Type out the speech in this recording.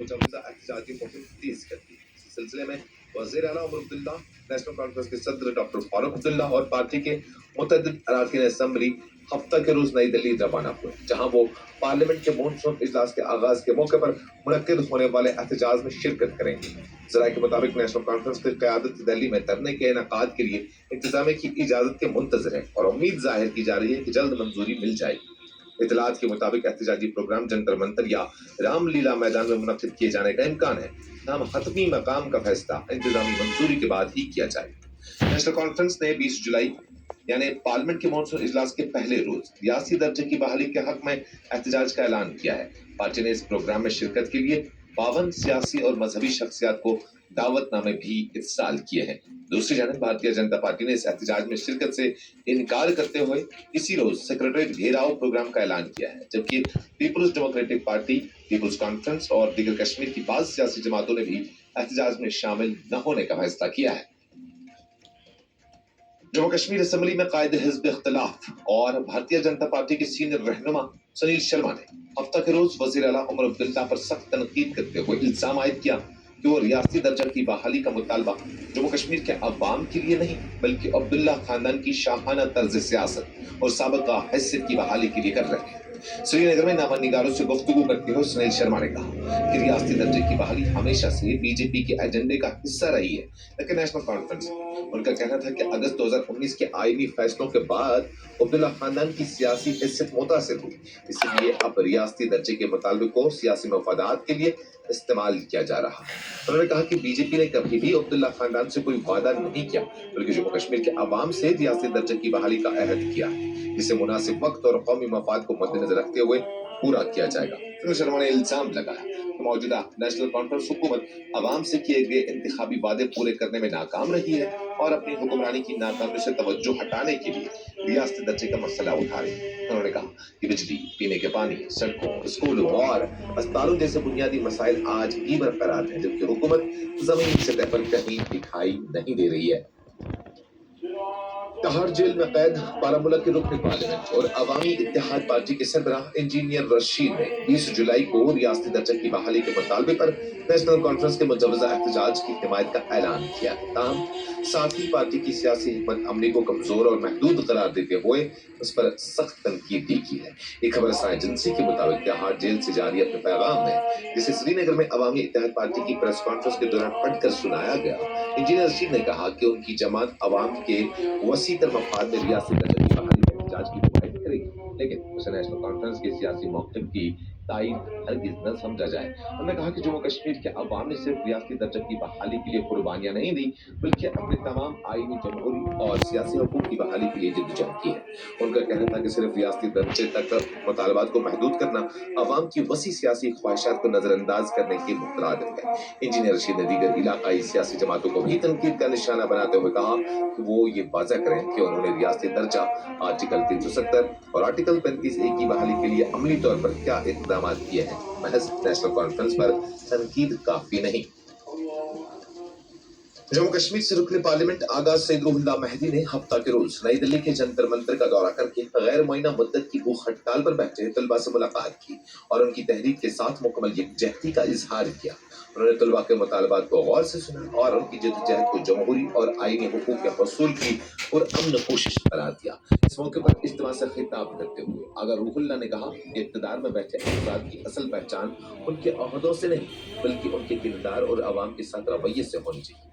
मुजवजा एहतजाजी मुहिम तेज कर दी। इस सिलसिले में वज़ीर आला उमर अब्दुल्ला, नेशनल कॉन्फ्रेंस के सदर डॉक्टर फारूक अब्दुल्ला और पार्टी के मुतअद्दिद अरकान असम्बली हफ्ता के रोज नई दिल्ली रवाना हुए, जहां वो पार्लियामेंट के मॉनसून इजलास के आगाज के मौके पर मुनक्किद होने वाले एहतजाज में शिरकत करेंगे। जराये के मुताबिक नेशनल कॉन्फ्रेंस की क़यादत दिल्ली में धरने के इनेकाद के लिए इंतजामिया की इजाजत के मुंतजर है और उम्मीद जाहिर की जा रही है कि जल्द मंजूरी मिल जाएगी। इतलात के मुताबिक एहतजाजी प्रोग्राम जंतर मंतर या रामलीला मैदान में मुनक्किद किए जाने का इम्कान है। नाम हतमी मकाम का फैसला इंतजामी मंजूरी के बाद ही किया जाएगा। नेशनल कॉन्फ्रेंस ने 20 जुलाई यानी पार्लियामेंट के मॉनसून इजलास के पहले रोज रियासी दर्जे की बहाली के हक में एहतजाज का ऐलान किया है। पार्टी ने इस प्रोग्राम में शिरकत के लिए 52 सियासी और मजहबी शख्सियात को दावतनामे भी इरसाल किए हैं। दूसरी जानब भारतीय जनता पार्टी ने इस एहतजाज में शिरकत से इनकार करते हुए इसी रोज सेक्रेटरीट घेराव प्रोग्राम का ऐलान किया है, जबकि पीपुल्स डेमोक्रेटिक पार्टी, पीपुल्स कॉन्फ्रेंस और दीगर कश्मीर की 5 सियासी जमातों ने भी एहतजाज में शामिल न होने का फैसला किया है। जम्मू कश्मीर असेंबली में कायदे हिज़्ब इख्तिलाफ और भारतीय जनता पार्टी के सीनियर रहनुमा सुनील शर्मा ने हफ्ता के रोज वज़ीर आला उमर अब्दुल्ला पर सख्त तनकीद करते हुए इल्जाम आयद किया कि वो रियासती दर्जा की बहाली का मुतालबा जम्मू कश्मीर के अवाम के लिए नहीं बल्कि अब्दुल्ला खानदान की शाहाना तर्ज सियासत और साबिका हैसियत की बहाली के लिए कर रहे हैं। श्रीनगर में नामा निगारों से गुफ्तगू करते हुए सुनील शर्मा ने कहा कि रियासती दर्जे की बहाली हमेशा से बीजेपी के एजेंडे का हिस्सा रही है, लेकिन नेशनल कॉन्फ्रेंस उनका कहना था कि अगस्त 2019 के आईनी फैसलों के बाद अब्दुल्ला खानदान की सियासी हैसियत मुतासिर हुई, इसलिए अब रियासती दर्जे के मुतालबे को सियासी मफादात के लिए इस्तेमाल किया जा रहा। उन्होंने कहा कि बीजेपी ने कभी भी अब्दुल्ला खानदान से कोई वादा नहीं किया, बल्कि जम्मू कश्मीर के अवाम से रियासती दर्जे की बहाली का अहद किया, जिसे मुनासिब वक्त और कौमी मफाद को मद्देनजर रखते हुए पूरा किया जाएगा। सुनील शर्मा ने इल्जाम लगाया कि मौजूदा नेशनल कॉन्फ्रेंस हुकूमत अवाम से किए गए इंतखाबी वादे पूरे करने में नाकाम रही है और अपनी हुक्मरानी की नाकामी से तवज्जो हटाने के लिए रियासती दर्जे का मसला उठा रही है। उन्होंने कहा कि बिजली, पीने के पानी, सड़कों, स्कूलों और अस्पतालों जैसे बुनियादी मसाइल आज भी बरकरार हैं, जबकि हुकूमत जमीनी सतह पर कहीं दिखाई नहीं दे रही है। तिहाड़ जेल में कैद बारामूला के रुकन पार्लियामेंट और अवामी इत्तेहाद पार्टी के सरबराह इंजीनियर रशीद ने 20 जुलाई को रियासती दर्जे की बहाली के मुतालबे पर नेशनल कॉन्फ्रेंस के मुजवजा एहतजाज की हिमायत का ऐलान किया। ताहम साथ ही पार्टी की सियासी हिकमत अमली को कमजोर और महदूद करार देते हुए उस पर सख्त तनकीद भी की है। एक खबरसां एजेंसी के मुताबिक तिहाड़ जेल से जारी अपने पैगाम में, जिसे श्रीनगर में अवामी इत्तेहाद पार्टी की प्रेस कॉन्फ्रेंस के दौरान पढ़कर सुनाया गया, इंजीनियर रशीद ने कहा कि उनकी जमात अवाम के वसी तर मफाद में रियासती दर्जे की बहाली के एहतजाज की हिमायत करेगी, लेकिन उसे नेशनल कॉन्फ्रेंस के सियासी मौक़िफ़ की तायद हरगिज़ न समझा जाए। उन्होंने कहा कि जम्मू कश्मीर के अवाम ने सिर्फ रियासती दर्जे की बहाली के लिए कुर्बानियां नहीं दी, बल्कि अपने तमाम आईनी, जमहूरी और सियासी हकूक़ की बहाली के लिए जद्दोजहद की है। उनका कहना था कि सिर्फ रियासती दर्जे तक मुतालबात को महदूद करना अवाम की वसी सियासी ख्वाहिशात को नजरअंदाज करने के मुतरादिफ है। इंजीनियर रशीद ने दीगर इलाकाई सियासी जमातों को भी तनकीद का निशाना बनाते हुए कहा कि वो ये वाज़ा करें कि उन्होंने रियासती दर्जा, आर्टिकल 370 और आर्टिकल 35A की बहाली के लिए अमली तौर पर क्या इक़दाम किए हैं। महज नेशनल कॉन्फ्रेंस पर तनकीद काफी नहीं। जम्मू कश्मीर से रुकने पार्लियामेंट आगा सईद रूहुल्लाह मेहदी ने हफ्ता के रोज नई दिल्ली के जंतर मंतर का दौरा करके गैर मुअय्यना मुद्दत की भूख हड़ताल पर बैठे तलबा से मुलाकात की और उनकी तहरीक के साथ मुकम्मल यकजहती का इजहार किया। उन्होंने तलबा के मुतालबात को गौर से सुना और उनकी जद्दोजहद को जमहूरी और आईनी हुकूक के हसूल की पुरअमन कोशिश करार दिया। इस मौके पर इज्तिमा से खिताब करते हुए आगा रूहुल्लाह ने कहा कि इक़्तिदार में बैठे अफराद की असल पहचान उनके ओहदों से नहीं बल्कि उनके किरदार और अवाम के साथ रवैये से होनी चाहिए।